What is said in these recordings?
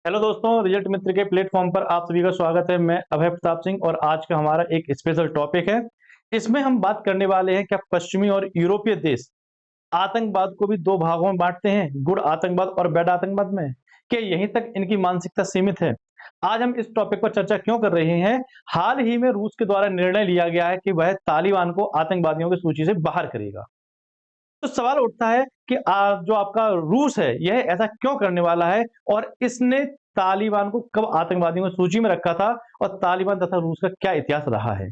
Hello दोस्तों, result मित्र के platform पर आप सभी का स्वागत है। मैं अभय प्रताप सिंह और आज का हमारा एक स्पेशल टॉपिक है। इसमें हम बात करने वाले हैं क्या पश्चिमी और यूरोपीय देश आतंकवाद को भी दो भागों में बांटते हैं, गुड आतंकवाद और बैड आतंकवाद में। क्या यहीं तक इनकी मानसिकता सीमित है? आज हम इस टॉपिक पर चर्चा क्यों कर रहे हैं? हाल ही में रूस के द्वारा निर्णय लिया गया है कि वह तालिबान को आतंकवादियों की सूची से बाहर करेगा। तो सवाल उठता है कि जो आपका रूस है यह ऐसा क्यों करने वाला है और इसने तालिबान को कब आतंकवादियों की सूची में रखा था और तालिबान तथा रूस का क्या इतिहास रहा है।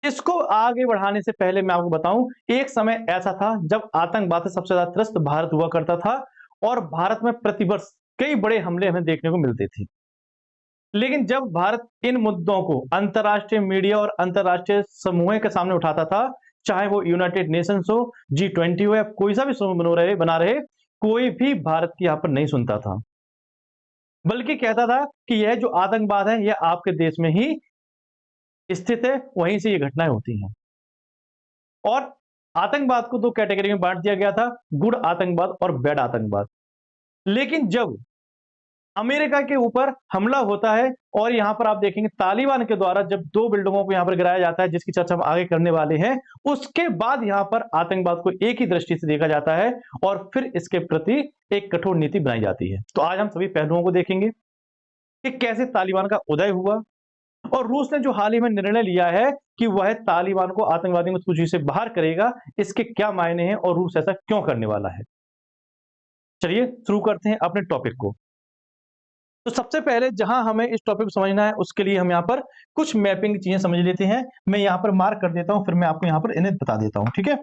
इसको आगे बढ़ाने से पहले मैं आपको बताऊं, एक समय ऐसा था जब आतंकवाद से सबसे ज्यादा त्रस्त भारत हुआ करता था और भारत में प्रतिवर्ष कई बड़े हमले हमें देखने को मिलते थे। लेकिन जब भारत इन मुद्दों को अंतर्राष्ट्रीय मीडिया और अंतर्राष्ट्रीय समूह के सामने उठाता था, चाहे वो यूनाइटेड नेशंस हो, G20 हो या कोई सा भी समूह बना रहे, कोई भी भारत की यहाँ पर नहीं सुनता था, बल्कि कहता था कि यह जो आतंकवाद है यह आपके देश में ही स्थित है, वहीं से ये घटनाएं होती हैं। और आतंकवाद को दो कैटेगरी में बांट दिया गया था, गुड आतंकवाद और बैड आतंकवाद। लेकिन जब अमेरिका के ऊपर हमला होता है और यहां पर आप देखेंगे तालिबान के द्वारा जब दो बिल्डिंगों को यहां पर गिराया जाता है, जिसकी चर्चा हम आगे करने वाले हैं, उसके बाद यहां पर आतंकवाद को एक ही दृष्टि से देखा जाता है और फिर इसके प्रति एक कठोर नीति बनाई जाती है। तो आज हम सभी पहलुओं को देखेंगे कि कैसे तालिबान का उदय हुआ और रूस ने जो हाल ही में निर्णय लिया है कि वह तालिबान को आतंकवादियों की सूची से बाहर करेगा, इसके क्या मायने हैं और रूस ऐसा क्यों करने वाला है। चलिए शुरू करते हैं अपने टॉपिक को। तो सबसे पहले जहां हमें इस टॉपिक को समझना है उसके लिए हम यहाँ पर कुछ मैपिंग की चीजें समझ लेते हैं। मैं यहाँ पर मार्क कर देता हूं, फिर मैं आपको यहाँ पर इन्हें बता देता हूं, ठीक है।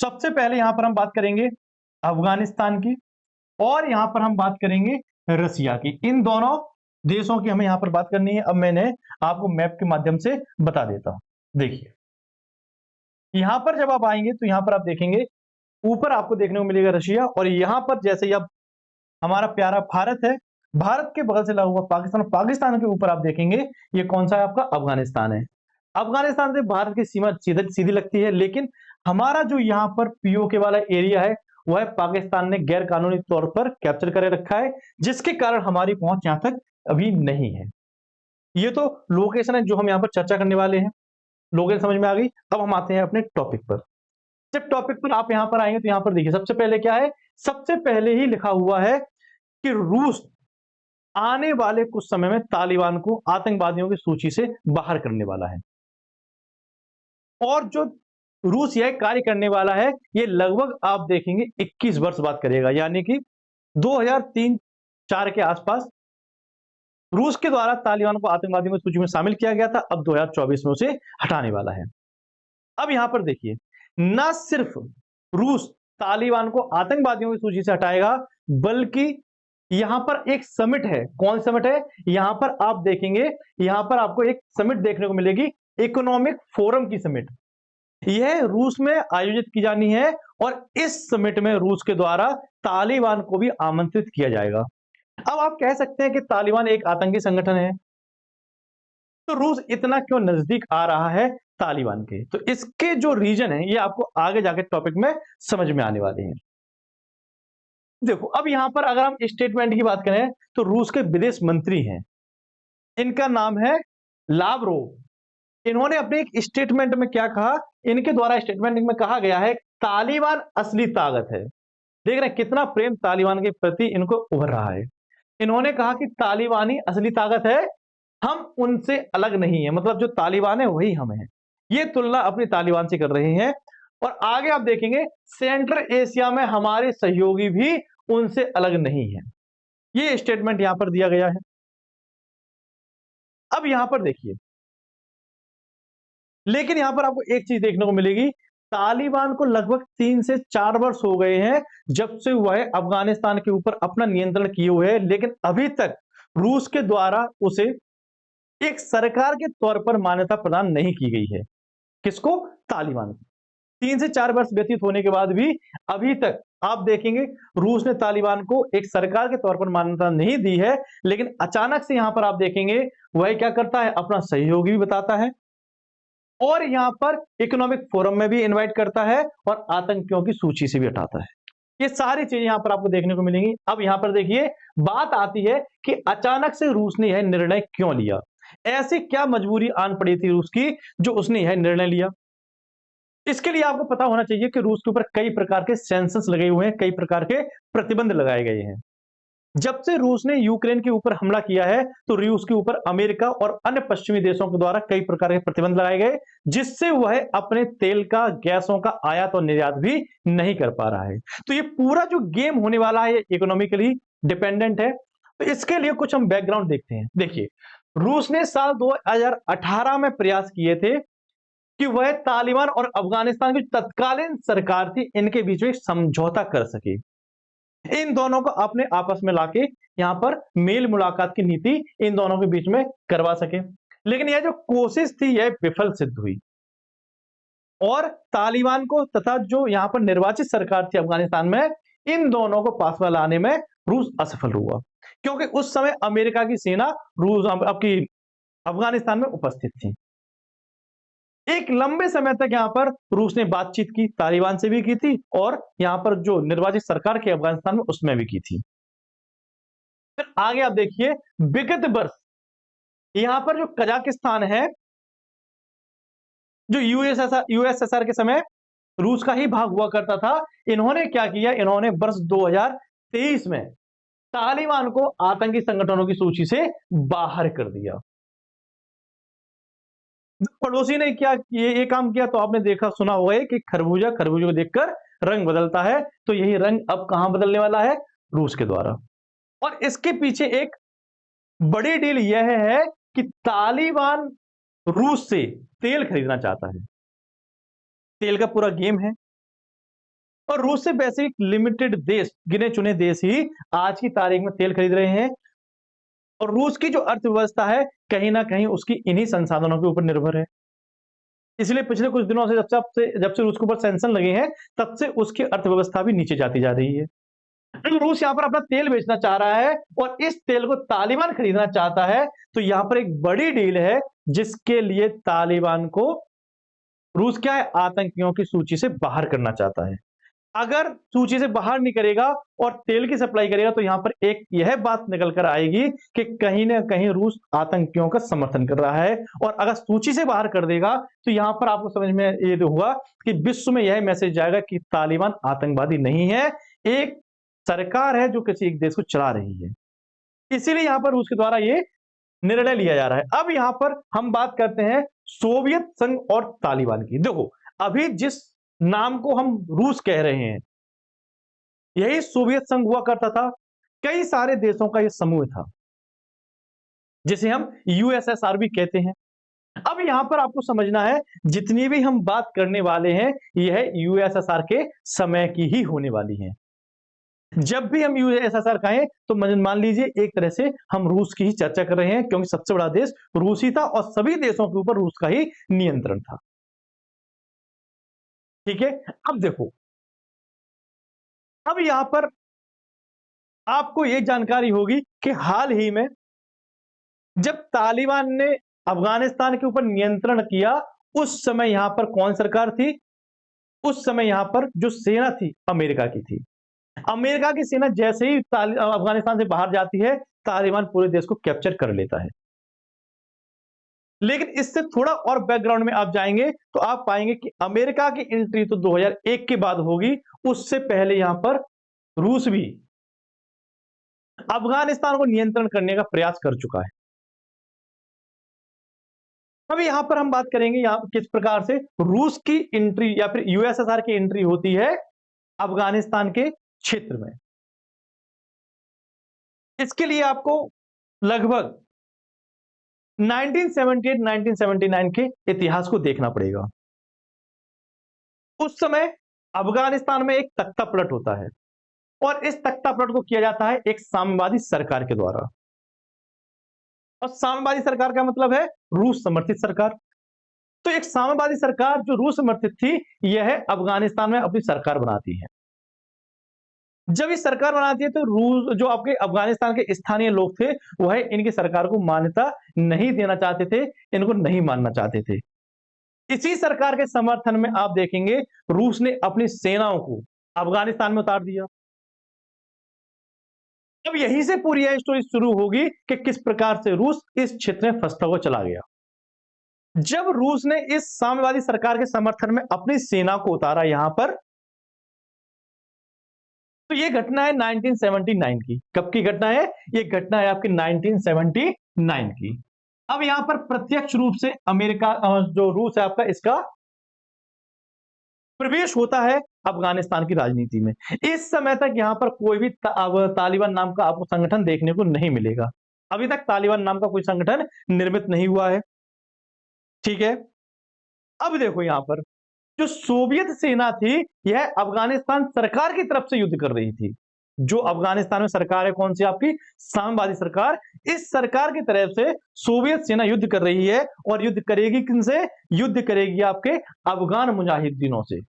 सबसे पहले यहाँ पर हम बात करेंगे अफगानिस्तान की और यहाँ पर हम बात करेंगे रसिया की। इन दोनों देशों की हमें यहाँ पर बात करनी है। अब मैंने आपको मैप के माध्यम से बता देता हूं। देखिए यहाँ पर जब आप आएंगे तो यहाँ पर आप देखेंगे ऊपर आपको देखने को मिलेगा रशिया, और यहाँ पर जैसे अब हमारा प्यारा भारत है, भारत के बगल से लगा हुआ पाकिस्तान, पाकिस्तान के ऊपर आप देखेंगे ये कौन सा है, आपका अफगानिस्तान है। अफगानिस्तान से भारत की सीमा सीधी लगती है, लेकिन हमारा जो यहाँ पर पीओके वाला एरिया है वह पाकिस्तान ने गैर कानूनी तौर पर कैप्चर कर रखा है, जिसके कारण हमारी पहुंच यहाँ तक अभी नहीं है। ये तो लोकेशन है जो हम यहाँ पर चर्चा करने वाले हैं। लोकेशन समझ में आ गई। अब हम आते हैं अपने टॉपिक पर। जब टॉपिक पर आप यहाँ पर आएंगे तो यहाँ पर देखिए सबसे पहले क्या है, सबसे पहले ही लिखा हुआ है कि रूस आने वाले कुछ समय में तालिबान को आतंकवादियों की सूची से बाहर करने वाला है। और जो रूस यह कार्य करने वाला है ये लगभग आप देखेंगे 21 वर्ष बाद करेगा, यानी कि 2003-4 के आसपास रूस के द्वारा तालिबान को आतंकवादियों की सूची में शामिल किया गया था। अब 2024 में उसे हटाने वाला है। अब यहां पर देखिए, न सिर्फ रूस तालिबान को आतंकवादियों की सूची से हटाएगा, बल्कि यहां पर एक समिट है। कौन समिट है? यहां पर आप देखेंगे, यहां पर आपको एक समिट देखने को मिलेगी, इकोनॉमिक फोरम की समिट। यह रूस में आयोजित की जानी है और इस समिट में रूस के द्वारा तालिबान को भी आमंत्रित किया जाएगा। अब आप कह सकते हैं कि तालिबान एक आतंकी संगठन है, तो रूस इतना क्यों नजदीक आ रहा है तालिबान के? तो इसके जो रीजन है ये आपको आगे जाके टॉपिक में समझ में आने वाले हैं। देखो अब यहां पर अगर हम स्टेटमेंट की बात करें तो रूस के विदेश मंत्री हैं, इनका नाम है लावरोव। इन्होंने अपने एक स्टेटमेंट में क्या कहा, इनके द्वारा स्टेटमेंट में कहा गया है तालिबान असली ताकत है। देख रहे हैं कितना प्रेम तालिबान के प्रति इनको उभर रहा है। इन्होंने कहा कि तालिबान ही असली ताकत है, हम उनसे अलग नहीं है, मतलब जो तालिबान है वही हम हैं। ये तुलना अपनी तालिबान से कर रहे हैं। और आगे आप देखेंगे सेंट्रल एशिया में हमारे सहयोगी भी उनसे अलग नहीं है। ये स्टेटमेंट यहां पर दिया गया है। अब यहां पर देखिए, लेकिन यहां पर आपको एक चीज देखने को मिलेगी, तालिबान को लगभग 3 से 4 वर्ष हो गए हैं जब से वह अफगानिस्तान के ऊपर अपना नियंत्रण किए हुए है, लेकिन अभी तक रूस के द्वारा उसे एक सरकार के तौर पर मान्यता प्रदान नहीं की गई है। किसको? तालिबान को। 3 से 4 वर्ष व्यतीत होने के बाद भी अभी तक आप देखेंगे रूस ने तालिबान को एक सरकार के तौर पर मान्यता नहीं दी है, लेकिन अचानक से यहां पर आप देखेंगे वह क्या करता है, अपना सहयोगी भी बताता है और यहां पर इकोनॉमिक फोरम में भी इनवाइट करता है और आतंकियों की सूची से भी हटाता है। ये सारी चीजें यहाँ पर आपको देखने को मिलेंगी। अब यहाँ पर देखिए, बात आती है कि अचानक से रूस ने यह निर्णय क्यों लिया? ऐसी क्या मजबूरी आन पड़ी थी रूस की, जो उसने यह निर्णय लिया? इसके लिए आपको पता होना चाहिए कि रूस के ऊपर कई प्रकार के सैंक्शंस लगे हुए हैं, कई प्रकार के प्रतिबंध लगाए गए हैं। जब से रूस ने यूक्रेन के ऊपर हमला किया है, तो रूस के ऊपर अमेरिका और अन्य पश्चिमी देशों के द्वारा कई प्रकार के प्रतिबंध लगाए गए, जिससे वह अपने तेल का, गैसों का आयात और निर्यात भी नहीं कर पा रहा है। तो ये पूरा जो गेम होने वाला है, ये इकोनॉमिकली डिपेंडेंट है। तो इसके लिए कुछ हम बैकग्राउंड देखते हैं। देखिए, रूस ने साल 2018 में प्रयास किए थे कि वह तालिबान और अफगानिस्तान की तत्कालीन सरकार थी, इनके बीच में एक समझौता कर सके। इन दोनों को अपने आपस में लाके यहाँ पर मेल मुलाकात की नीति इन दोनों के बीच में करवा सके। लेकिन यह जो कोशिश थी, यह विफल सिद्ध हुई और तालिबान को तथा जो यहाँ पर निर्वाचित सरकार थी अफगानिस्तान में, इन दोनों को पास में लाने में रूस असफल हुआ, क्योंकि उस समय अमेरिका की सेना रूस आपकी अफगानिस्तान में उपस्थित थी। एक लंबे समय तक यहाँ पर रूस ने बातचीत की, तालिबान से भी की थी और यहाँ पर जो निर्वाचित सरकार की अफगानिस्तान में, उसमें भी की थी। फिर आगे आप देखिए, विगत वर्ष यहाँ पर जो कजाकिस्तान है, जो यूएसएसआर के समय रूस का ही भाग हुआ करता था, इन्होंने क्या किया? इन्होंने वर्ष 2023 में तालिबान को आतंकी संगठनों की सूची से बाहर कर दिया। पड़ोसी ने क्या ये काम किया, तो आपने देखा सुना होगा कि खरबूजा को देखकर रंग बदलता है। तो यही रंग अब कहां बदलने वाला है? रूस के द्वारा। और इसके पीछे एक बड़ी डील यह है कि तालिबान रूस से तेल खरीदना चाहता है। तेल का पूरा गेम है और रूस से वैसे लिमिटेड देश, गिने चुने देश ही आज की तारीख में तेल खरीद रहे हैं। और रूस की जो अर्थव्यवस्था है, कहीं ना कहीं उसकी इन्हीं संसाधनों के ऊपर निर्भर है। इसलिए पिछले कुछ दिनों से जब से रूस के ऊपर सैंक्शन लगे हैं, तब से उसकी अर्थव्यवस्था भी नीचे जाती जा रही है। तो रूस यहाँ पर अपना तेल बेचना चाह रहा है और इस तेल को तालिबान खरीदना चाहता है। तो यहाँ पर एक बड़ी डील है, जिसके लिए तालिबान को रूस क्या है? आतंकियों की सूची से बाहर करना चाहता है। अगर सूची से बाहर नहीं करेगा और तेल की सप्लाई करेगा, तो यहां पर एक यह बात निकल कर आएगी कि कहीं ना कहीं रूस आतंकियों का समर्थन कर रहा है। और अगर सूची से बाहर कर देगा, तो यहां पर आपको समझ में ये होगा कि विश्व में यह मैसेज जाएगा कि तालिबान आतंकवादी नहीं है, एक सरकार है जो किसी एक देश को चला रही है। इसीलिए यहां पर रूस के द्वारा ये निर्णय लिया जा रहा है। अब यहां पर हम बात करते हैं सोवियत संघ और तालिबान की। देखो, अभी जिस नाम को हम रूस कह रहे हैं, यही सोवियत संघ हुआ करता था। कई सारे देशों का यह समूह था, जिसे हम यूएसएसआर भी कहते हैं। अब यहां पर आपको समझना है, जितनी भी हम बात करने वाले हैं, यह यूएसएसआर के समय की ही होने वाली है। जब भी हम यूएसएसआर कहें, तो मान लीजिए एक तरह से हम रूस की ही चर्चा कर रहे हैं, क्योंकि सबसे बड़ा देश रूस ही था और सभी देशों के ऊपर रूस का ही नियंत्रण था। ठीक है, अब देखो, अब यहां पर आपको यह जानकारी होगी कि हाल ही में जब तालिबान ने अफगानिस्तान के ऊपर नियंत्रण किया, उस समय यहां पर कौन सरकार थी? उस समय यहां पर जो सेना थी, अमेरिका की थी। अमेरिका की सेना जैसे ही अफगानिस्तान से बाहर जाती है, तालिबान पूरे देश को कैप्चर कर लेता है। लेकिन इससे थोड़ा और बैकग्राउंड में आप जाएंगे, तो आप पाएंगे कि अमेरिका की एंट्री तो 2001 के बाद होगी। उससे पहले यहां पर रूस भी अफगानिस्तान को नियंत्रण करने का प्रयास कर चुका है। अब यहां पर हम बात करेंगे यहां किस प्रकार से रूस की एंट्री या फिर यूएसएसआर की एंट्री होती है अफगानिस्तान के क्षेत्र में। इसके लिए आपको लगभग 1978-1979 के इतिहास को देखना पड़ेगा। उस समय अफगानिस्तान में एक तख्ता पलट होता है और इस तख्ता पलट को किया जाता है एक साम्यवादी सरकार के द्वारा। और साम्यवादी सरकार का मतलब है रूस समर्थित सरकार। तो एक साम्यवादी सरकार जो रूस समर्थित थी, यह अफगानिस्तान में अपनी सरकार बनाती है। जब ये सरकार बनाती है, तो रूस जो आपके अफगानिस्तान के स्थानीय लोग थे, वह इनकी सरकार को मान्यता नहीं देना चाहते थे, इनको नहीं मानना चाहते थे। इसी सरकार के समर्थन में आप देखेंगे रूस ने अपनी सेनाओं को अफगानिस्तान में उतार दिया। अब यहीं से पूरी यह स्टोरी शुरू होगी कि किस प्रकार से रूस इस क्षेत्र में फंसता हुआ चला गया। जब रूस ने इस साम्यवादी सरकार के समर्थन में अपनी सेना को उतारा यहां पर, तो ये घटना है 1979 की। कब की घटना है? ये घटना है आपकी 1979 की। अब यहां पर प्रत्यक्ष रूप से अमेरिका जो रूस है आपका, इसका प्रवेश होता है अफगानिस्तान की राजनीति में। इस समय तक यहां पर कोई भी तालिबान नाम का आपको संगठन देखने को नहीं मिलेगा। अभी तक तालिबान नाम का कोई संगठन निर्मित नहीं हुआ है। ठीक है। अब देखो यहां पर जो सोवियत सेना थी, यह अफगानिस्तान सरकार की तरफ से युद्ध कर रही थी। जो अफगानिस्तान में सरकार है कौन सी आपकी? साम्यवादी सरकार। इस सरकार की तरफ से सोवियत सेना युद्ध कर रही है, और युद्ध करेगी किनसे? युद्ध करेगी आपके अफगान मुजाहिदीनों से।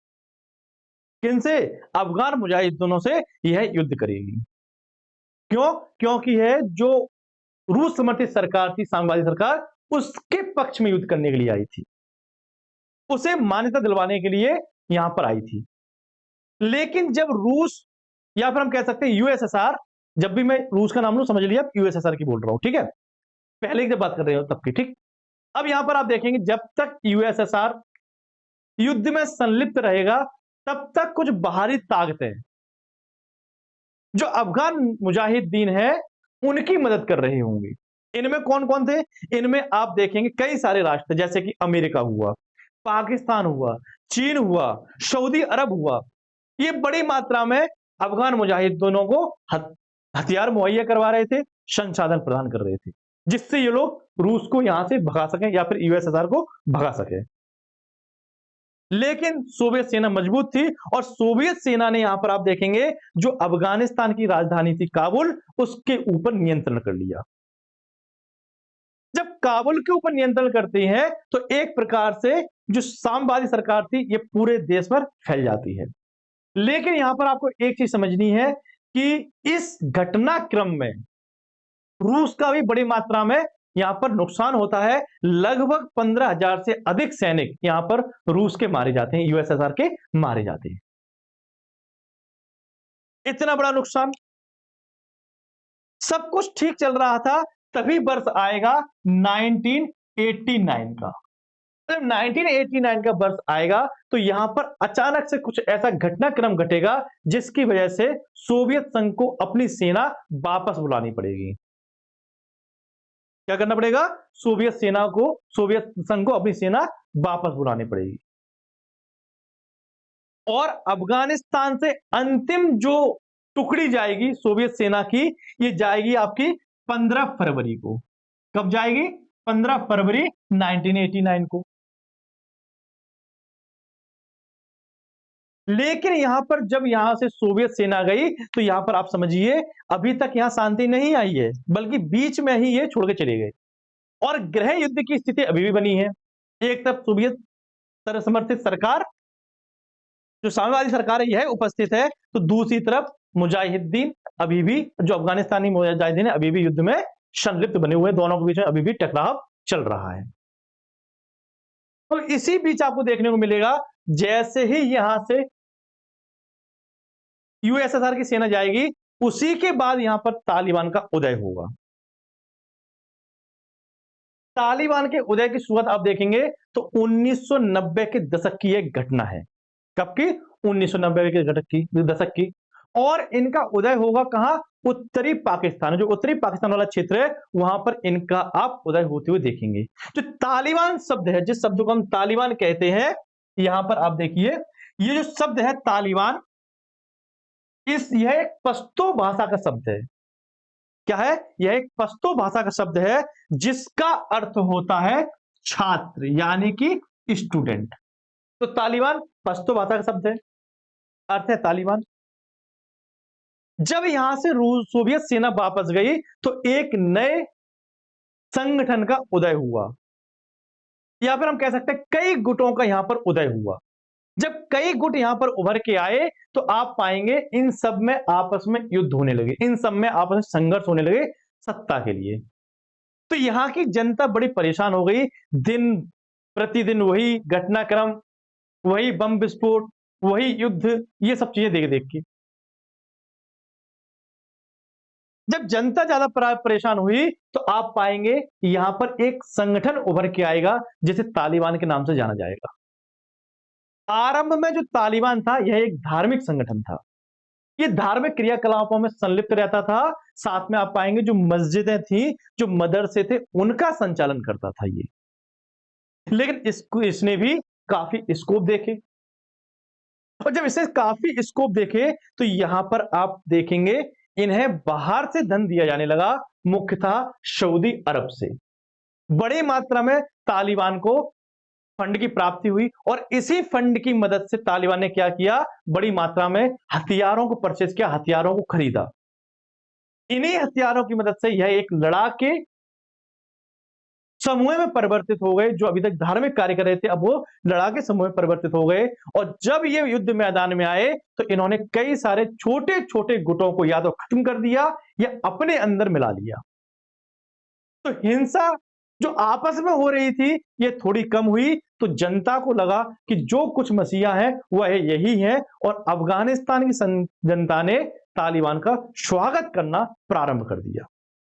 किनसे? अफगान मुजाहिदीनों से यह युद्ध करेगी। क्यों? क्योंकि यह जो रूस समर्थित सरकार थी, साम्यवादी सरकार, उसके पक्ष में युद्ध करने के लिए आई थी, उसे मान्यता दिलवाने के लिए यहां पर आई थी। लेकिन जब रूस, या फिर हम कह सकते हैं यूएसएसआर, जब भी मैं रूस का नाम लूं समझ लिया यूएसएसआर की बोल रहा हूं, ठीक है, पहले की जब बात कर रहे हो तब की, ठीक। अब यहां पर आप देखेंगे जब तक यूएसएसआर युद्ध में संलिप्त रहेगा, तब तक कुछ बाहरी ताकतें जो अफगान मुजाहिदीन है उनकी मदद कर रही होंगी। इनमें कौन कौन थे? इनमें आप देखेंगे कई सारे राष्ट्र, जैसे कि अमेरिका हुआ, पाकिस्तान हुआ, चीन हुआ, सऊदी अरब हुआ। ये बड़ी मात्रा में अफगान मुजाहिदीनों को हथियार मुहैया करवा रहे थे, संसाधन प्रदान कर रहे थे, जिससे ये लोग रूस को यहां से भगा सकें या फिर यूएसएसआर को भगा सके। लेकिन सोवियत सेना मजबूत थी, और सोवियत सेना ने यहां पर आप देखेंगे जो अफगानिस्तान की राजधानी थी काबुल, उसके ऊपर नियंत्रण कर लिया। जब काबुल के ऊपर नियंत्रण करती है तो एक प्रकार से जो साम्यवादी सरकार थी ये पूरे देश पर फैल जाती है। लेकिन यहां पर आपको एक चीज समझनी है कि इस घटनाक्रम में रूस का भी बड़ी मात्रा में यहां पर नुकसान होता है। लगभग 15,000 से अधिक सैनिक यहां पर रूस के मारे जाते हैं, यूएसएसआर के मारे जाते हैं। इतना बड़ा नुकसान। सब कुछ ठीक चल रहा था, तभी वर्ष आएगा 1989 का। जब 1989 का वर्ष आएगा तो यहां पर अचानक से कुछ ऐसा घटनाक्रम घटेगा जिसकी वजह से सोवियत संघ को अपनी सेना वापस बुलानी पड़ेगी। क्या करना पड़ेगा? सोवियत संघ को अपनी सेना वापस बुलानी पड़ेगी। और अफगानिस्तान से अंतिम जो टुकड़ी जाएगी सोवियत सेना की, ये जाएगी आपकी 15 फरवरी को। कब जाएगी? 15 फरवरी 1989 को। लेकिन यहां पर जब यहां से सोवियत सेना गई तो यहां पर आप समझिए अभी तक यहां शांति नहीं आई है, बल्कि बीच में ही ये छोड़ के चले गए, और गृह युद्ध की स्थिति अभी भी बनी है। एक तरफ सोवियत समर्थित सरकार, जो साम्यवादी सरकार है, यह उपस्थित है, तो दूसरी तरफ मुजाहिदीन अभी भी, जो अफगानिस्तानी मुजाहिदीन है, अभी भी युद्ध में संलिप्त बने हुए, दोनों के बीच में अभी भी टकराव चल रहा है। तो इसी बीच आपको देखने को मिलेगा जैसे ही यहां से यूएसएसआर की सेना जाएगी, उसी के बाद यहां पर तालिबान का उदय होगा। तालिबान के उदय की शुरुआत आप देखेंगे तो 1990 के दशक की एक घटना है। कब की? 1990 के दशक की। और इनका उदय होगा कहां? उत्तरी पाकिस्तान। जो उत्तरी पाकिस्तान वाला क्षेत्र है वहां पर इनका आप उदय होते हुए देखेंगे। जो तालिबान शब्द है, जिस शब्द को हम तालिबान कहते हैं, यहां पर आप देखिए ये जो शब्द है तालिबान, यह एक पश्तो भाषा का शब्द है। क्या है? यह एक पश्तो भाषा का शब्द है जिसका अर्थ होता है छात्र, यानी कि स्टूडेंट। तो तालिबान पश्तो भाषा का शब्द है, अर्थ है तालिबान। जब यहां से सोवियत सेना वापस गई तो एक नए संगठन का उदय हुआ, या फिर हम कह सकते हैं कई गुटों का यहां पर उदय हुआ। जब कई गुट यहां पर उभर के आए तो आप पाएंगे इन सब में आपस में युद्ध होने लगे, इन सब में आपस में संघर्ष होने लगे सत्ता के लिए। तो यहां की जनता बड़ी परेशान हो गई। दिन प्रतिदिन वही घटनाक्रम, वही बम विस्फोट, वही युद्ध, ये सब चीजें देख देख के जब जनता ज्यादा परेशान हुई तो आप पाएंगे यहां पर एक संगठन उभर के आएगा जिसे तालिबान के नाम से जाना जाएगा। आरंभ में जो तालिबान था यह एक धार्मिक संगठन था। ये धार्मिक क्रियाकलापों में संलिप्त रहता था। साथ में आप पाएंगे जो मस्जिदें थी, जो मदरसे थे, उनका संचालन करता था ये। लेकिन इसने भी काफी स्कोप देखे, और जब इसे काफी स्कोप देखे तो यहां पर आप देखेंगे इन्हें बाहर से धन दिया जाने लगा, मुख्यतः सऊदी अरब से। बड़ी मात्रा में तालिबान को फंड की प्राप्ति हुई और इसी फंड की मदद से तालिबान ने क्या किया, बड़ी मात्रा में हथियारों को परचेज किया, हथियारों को खरीदा। इन्हीं हथियारों की मदद से यह एक लड़ाके समूह में परिवर्तित हो गए। जो अभी तक धार्मिक कार्य कर रहे थे, अब वो लड़ाके समूह में परिवर्तित हो गए। और जब ये युद्ध मैदान में आए तो इन्होंने कई सारे छोटे छोटे गुटों को या तो खत्म कर दिया या अपने अंदर मिला लिया। तो हिंसा जो आपस में हो रही थी ये थोड़ी कम हुई, तो जनता को लगा कि जो कुछ मसीहा है वह यही है, और अफगानिस्तान की जनता ने तालिबान का स्वागत करना प्रारंभ कर दिया।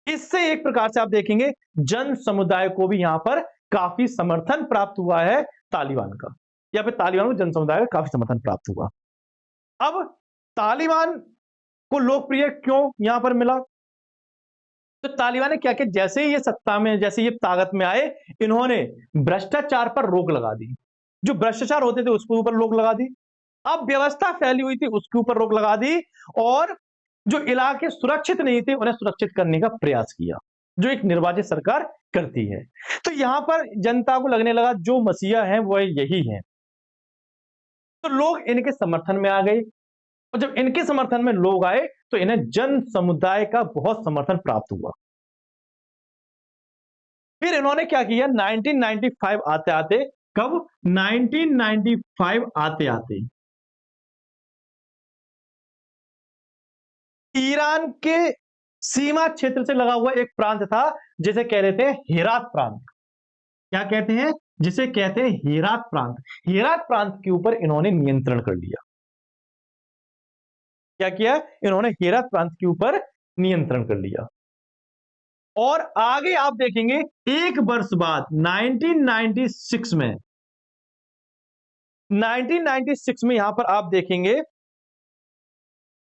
इससे एक प्रकार से आप देखेंगे जन समुदाय को भी यहां पर काफी समर्थन प्राप्त हुआ है तालिबान का, या फिर तालिबान को जन समुदाय का काफी समर्थन प्राप्त हुआ। अब तालिबान को लोकप्रिय क्यों यहां पर मिला, तो तालिबान ने क्या किया, जैसे ही ये सत्ता में, जैसे ये ताकत में आए, इन्होंने भ्रष्टाचार पर रोक लगा दी। जो भ्रष्टाचार होते थे उसके ऊपर रोक लगा दी, अब व्यवस्था फैली हुई थी उसके ऊपर रोक लगा दी, और जो इलाके सुरक्षित नहीं थे उन्हें सुरक्षित करने का प्रयास किया, जो एक निर्वाचित सरकार करती है। तो यहां पर जनता को लगने लगा जो मसीहा है वह यही है, तो लोग इनके समर्थन में आ गए। और जब इनके समर्थन में लोग आए तो इन्हें जन समुदाय का बहुत समर्थन प्राप्त हुआ। फिर इन्होंने क्या किया, 1995 आते आते, कब, 1995 आते आते ईरान के सीमा क्षेत्र से लगा हुआ एक प्रांत था जिसे कह रहे थे हेरात प्रांत। क्या कहते हैं, जिसे कहते हैं हेरात प्रांत। हेरात प्रांत के ऊपर इन्होंने नियंत्रण कर लिया। क्या किया, इन्होंने हेरात प्रांत के ऊपर नियंत्रण कर लिया। और आगे आप देखेंगे एक वर्ष बाद 1996 में यहां पर आप देखेंगे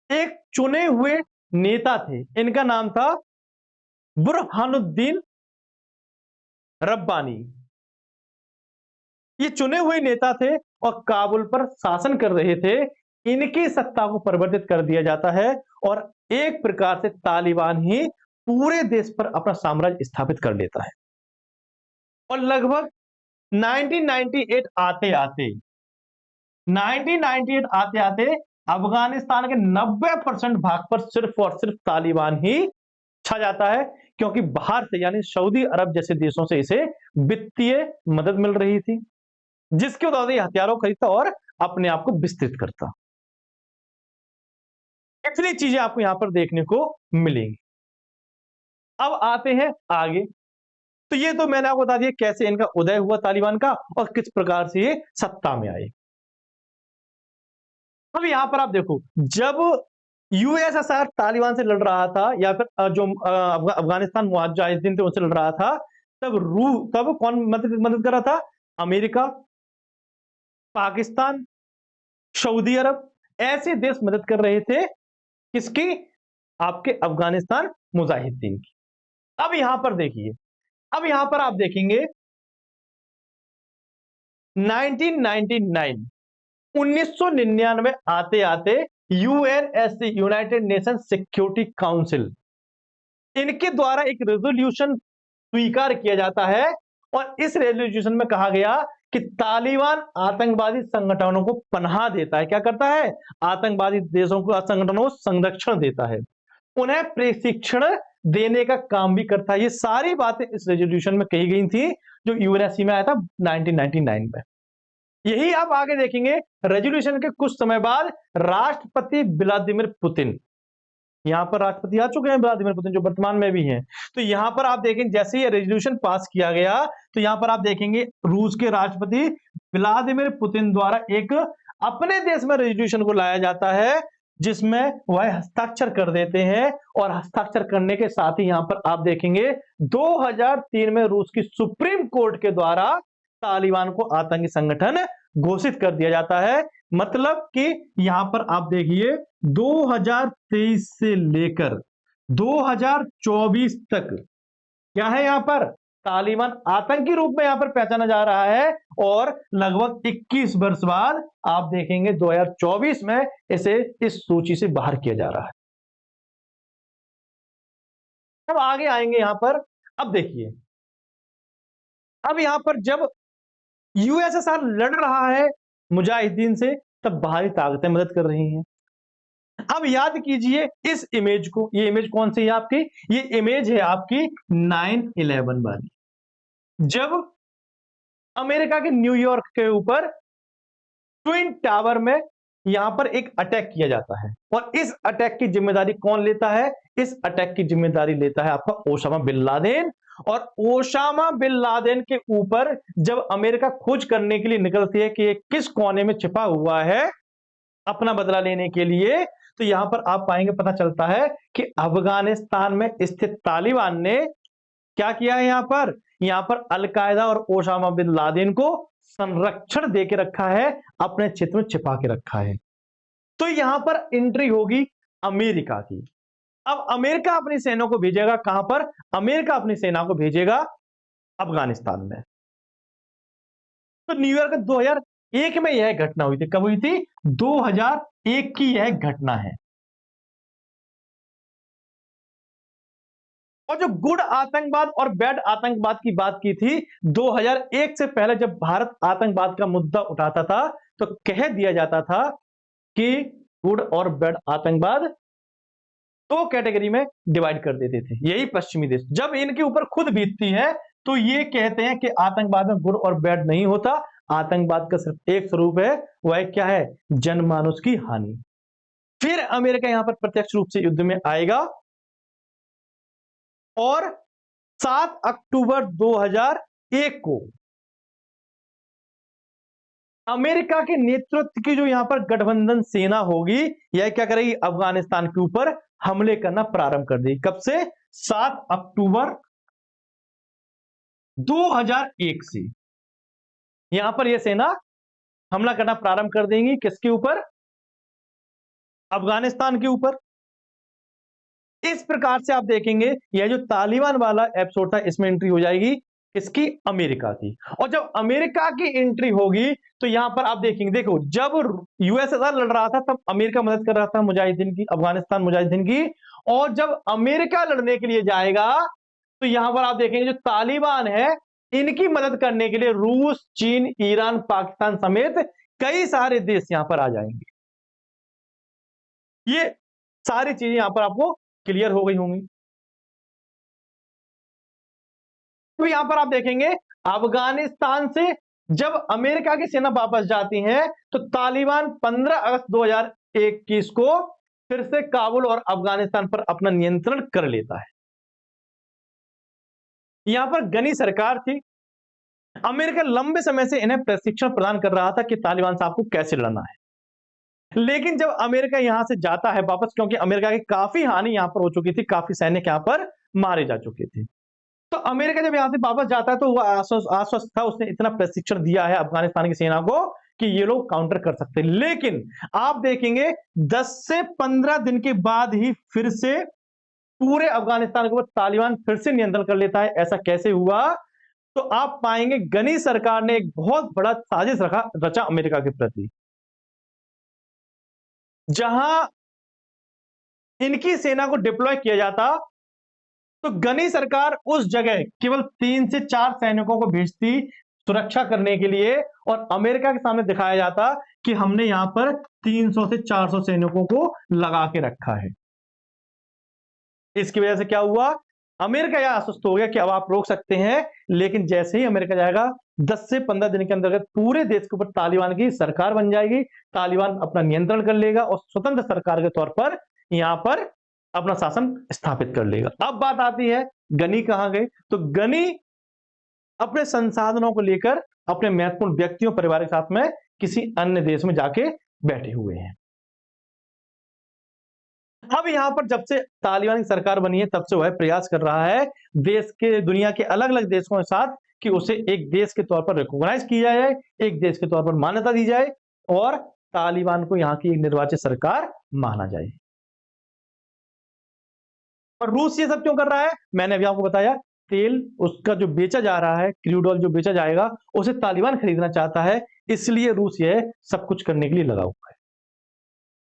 एक चुने हुए नेता थे, इनका नाम था बुरहानुद्दीन रब्बानी। ये चुने हुए नेता थे और काबुल पर शासन कर रहे थे। इनकी सत्ता को परिवर्तित कर दिया जाता है और एक प्रकार से तालिबान ही पूरे देश पर अपना साम्राज्य स्थापित कर लेता है। और लगभग 1998 आते आते अफगानिस्तान के 90% भाग पर सिर्फ और सिर्फ तालिबान ही छा जाता है, क्योंकि बाहर से यानी सऊदी अरब जैसे देशों से इसे वित्तीय मदद मिल रही थी, जिसके बदौलत ये हथियारों खरीदता और अपने आप को विस्तृत करता। इतनी चीजें आपको यहां पर देखने को मिलेंगी। अब आते हैं आगे। तो ये तो मैंने आपको बता दिया कैसे इनका उदय हुआ तालिबान का और किस प्रकार से ये सत्ता में आए। अब यहां पर आप देखो, जब यूएसएसआर तालिबान से लड़ रहा था, या फिर जो अफगानिस्तान मुजाहिदीन थे उनसे लड़ रहा था, तब कौन मदद कर रहा था, अमेरिका, पाकिस्तान, सऊदी अरब, ऐसे देश मदद कर रहे थे किसकी, आपके अफगानिस्तान मुजाहिदीन की। अब यहां पर देखिए, अब यहां पर आप देखेंगे 1999 आते आते UNSC, United nation security council, इनके द्वारा एक रेजोल्यूशन स्वीकार किया जाता है और इस रेजोल्यूशन में कहा गया कि तालिबान आतंकवादी संगठनों को पनाह देता है। क्या करता है, आतंकवादी देशों को, संगठनों को संरक्षण देता है, उन्हें प्रशिक्षण देने का काम भी करता है। ये सारी बातें इस रेजोल्यूशन में कही गई थी जो यूएनएससी में आया था 1999 में। यही आप आगे देखेंगे, रेजोल्यूशन के कुछ समय बाद राष्ट्रपति व्लादिमीर पुतिन, यहां पर राष्ट्रपति आ चुके हैं व्लादिमीर पुतिन, जो वर्तमान में भी हैं। तो यहां पर आप देखेंगे जैसे ये रेजोल्यूशन पास किया गया तो यहां पर आप देखेंगे रूस के राष्ट्रपति व्लादिमीर पुतिन द्वारा एक अपने देश में रेजोल्यूशन को लाया जाता है, जिसमें वह हस्ताक्षर कर देते हैं। और हस्ताक्षर करने के साथ ही यहां पर आप देखेंगे 2003 में रूस की सुप्रीम कोर्ट के द्वारा तालिबान को आतंकी संगठन घोषित कर दिया जाता है। मतलब कि यहां पर आप देखिए 2023 से लेकर 2024 तक क्या है, यहां पर तालिबान आतंकी रूप में यहां पर पहचाना जा रहा है। और लगभग 21 वर्ष बाद आप देखेंगे 2024 में इसे इस सूची से बाहर किया जा रहा है। अब आगे आएंगे यहां पर। अब देखिए, अब यहां पर जब यूएसएसआर लड़ रहा है मुजाहिदीन से, तब बाहरी ताकतें मदद कर रही हैं। अब याद कीजिए इस इमेज को, ये इमेज कौन सी है आपकी, ये इमेज है आपकी 9/11 वाली, जब अमेरिका के न्यूयॉर्क के ऊपर ट्विन टावर में यहां पर एक अटैक किया जाता है। और इस अटैक की जिम्मेदारी कौन लेता है, इस अटैक की जिम्मेदारी लेता है आपका ओसामा बिन लादेन। और ओसामा बिन लादेन के ऊपर जब अमेरिका खोज करने के लिए निकलती है कि ये किस कोने में छिपा हुआ है अपना बदला लेने के लिए, तो यहां पर आप पाएंगे पता चलता है कि अफगानिस्तान में स्थित तालिबान ने क्या किया है, यहां पर अलकायदा और ओसामा बिन लादेन को संरक्षण देके रखा है, अपने क्षेत्र में छिपा के रखा है। तो यहां पर एंट्री होगी अमेरिका की। अब अमेरिका अपनी सेना को भेजेगा कहां पर, अमेरिका अपनी सेना को भेजेगा अफगानिस्तान में। तो न्यूयॉर्क 2001 में यह घटना हुई थी। कब हुई थी, 2001 की यह घटना है। और जो गुड आतंकवाद और बैड आतंकवाद की बात की थी, 2001 से पहले जब भारत आतंकवाद का मुद्दा उठाता था तो कह दिया जाता था कि गुड और बैड आतंकवाद दो कैटेगरी में डिवाइड कर देते थे यही पश्चिमी देश। जब इनके ऊपर खुद बीतती है तो ये कहते हैं कि आतंकवाद में गुड और बैड नहीं होता, आतंकवाद का सिर्फ एक स्वरूप है, वह क्या है, जनमानस की हानि। फिर अमेरिका यहां पर प्रत्यक्ष रूप से युद्ध में आएगा और 7 अक्टूबर 2001 को अमेरिका के नेतृत्व की जो यहां पर गठबंधन सेना होगी, यह क्या करेगी, अफगानिस्तान के ऊपर हमले करना प्रारंभ कर देगी। कब से, 7 अक्टूबर 2001 से यहां पर यह सेना हमला करना प्रारंभ कर देंगी। किसके ऊपर, अफगानिस्तान के ऊपर। इस प्रकार से आप देखेंगे यह जो तालिबान वाला एपिसोड था इसमें एंट्री हो जाएगी इसकी, अमेरिका की। और जब अमेरिका की एंट्री होगी तो यहां पर आप देखेंगे, देखो जब यूएसएसआर लड़ रहा था तब अमेरिका मदद कर रहा था मुजाहिदीन की, अफगानिस्तान मुजाहिदीन की। और जब अमेरिका लड़ने के लिए जाएगा तो यहां पर आप देखेंगे जो तालिबान है इनकी मदद करने के लिए रूस, चीन, ईरान, पाकिस्तान समेत कई सारे देश यहां पर आ जाएंगे। ये सारी चीजें यहां पर आपको क्लियर हो गई होंगी। तो यहां पर आप देखेंगे अफगानिस्तान से जब अमेरिका की सेना वापस जाती है तो तालिबान 15 अगस्त 2021 को फिर से काबुल और अफगानिस्तान पर अपना नियंत्रण कर लेता है। यहां पर गनी सरकार थी। अमेरिका लंबे समय से इन्हें प्रशिक्षण प्रदान कर रहा था कि तालिबान साहब को कैसे लड़ना है। लेकिन जब अमेरिका यहां से जाता है वापस, क्योंकि अमेरिका की काफी हानि यहां पर हो चुकी थी, काफी सैनिक यहां पर मारे जा चुके थे, तो अमेरिका जब यहां से वापस जाता है तो वह आश्वस्त था, उसने इतना प्रशिक्षण दिया है अफगानिस्तान की सेना को कि ये लोग काउंटर कर सकते हैं। लेकिन आप देखेंगे 10 से 15 दिन के बाद ही फिर से पूरे अफगानिस्तान के ऊपर तालिबान फिर से नियंत्रण कर लेता है। ऐसा कैसे हुआ, तो आप पाएंगे गनी सरकार ने एक बहुत बड़ा साजिश रचा अमेरिका के प्रति, जहां इनकी सेना को डिप्लॉय किया जाता तो गनी सरकार उस जगह केवल 3 से 4 सैनिकों को भेजती सुरक्षा करने के लिए, और अमेरिका के सामने दिखाया जाता कि हमने यहां पर 300 से 400 सैनिकों को लगा के रखा है। इसकी वजह से क्या हुआ, अमेरिका यह आश्वस्त हो गया कि अब आप रोक सकते हैं। लेकिन जैसे ही अमेरिका जाएगा 10 से 15 दिन के अंतर्गत पूरे देश के ऊपर तालिबान की सरकार बन जाएगी, तालिबान अपना नियंत्रण कर लेगा और स्वतंत्र सरकार के तौर पर यहां पर अपना शासन स्थापित कर लेगा। अब बात आती है गनी कहां गए, तो गनी अपने संसाधनों को लेकर अपने महत्वपूर्ण व्यक्तियों परिवार के साथ में किसी अन्य देश में जाके बैठे हुए हैं। अब यहाँ पर जब से तालिबान की सरकार बनी है तब से वह प्रयास कर रहा है देश के दुनिया के अलग-अलग देशों के साथ कि उसे एक देश के तौर पर रिकॉग्नाइज किया जाए, एक देश के तौर पर मान्यता दी जाए और तालिबान को यहाँ की एक निर्वाचित सरकार माना जाए। और रूस ये सब क्यों कर रहा है? मैंने अभी आपको बताया, तेल उसका जो बेचा जा रहा है, क्रूड ऑयल जो बेचा जाएगा, उसे तालिबान खरीदना चाहता है, इसलिए रूस ये सब कुछ करने के लिए लगा हुआ है।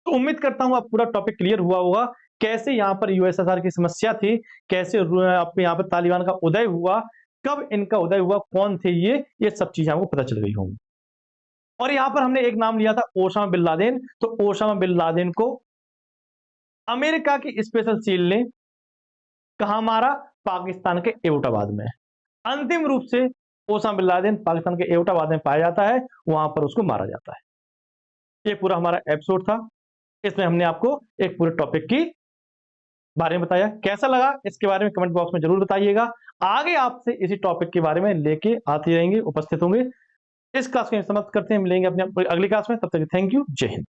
तो उम्मीद करता हूँ अब पूरा टॉपिक क्लियर हुआ होगा, कैसे यहाँ पर यूएसएसआर की समस्या थी, कैसे अपने यहाँ पर तालिबान का उदय हुआ, कब इनका उदय हुआ, कौन थे ये सब चीजें आपको पता चल गई होंगी। और यहाँ पर हमने एक नाम लिया था ओसामा बिन लादेन, तो ओसामा बिन लादेन को अमेरिका की स्पेशल सील ने कहाँ मारा? पाकिस्तान के एबोटाबाद में। अंतिम रूप से ओसामा बिन लादेन पाकिस्तान के एबोटाबाद में पाया जाता है, वहां पर उसको मारा जाता है। ये पूरा हमारा एपिसोड था, इसमें हमने आपको एक पूरे टॉपिक की बारे में बताया। कैसा लगा इसके बारे में कमेंट बॉक्स में जरूर बताइएगा। आगे आपसे इसी टॉपिक के बारे में लेके आते रहेंगे, उपस्थित होंगे। इस क्लास को समाप्त करते हैं, मिलेंगे अपने अगली क्लास में, तब तक थैंक यू, जय हिंद।